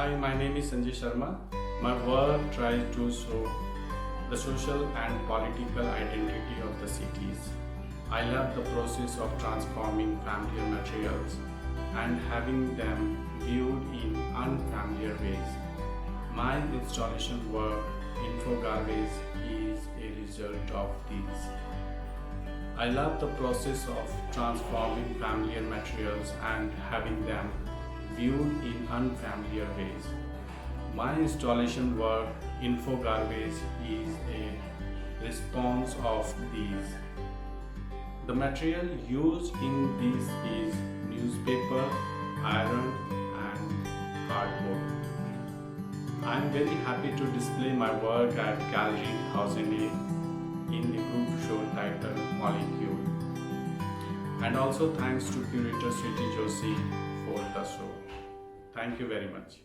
Hi, my name is Sanjay Sharma. My work tries to show the social and political identity of the cities. I love the process of transforming familiar materials and having them viewed in unfamiliar ways. My installation work, Infogarbage, is a result of this. I love the process of transforming familiar materials and having them viewed in unfamiliar ways. My installation work, Infogarbage, is a response of these. The material used in this is newspaper, iron, and cardboard. I am very happy to display my work at Gallery 1008 in a group show titled Molecule. And also thanks to curator Sweetie Joshi for the show. Thank you very much.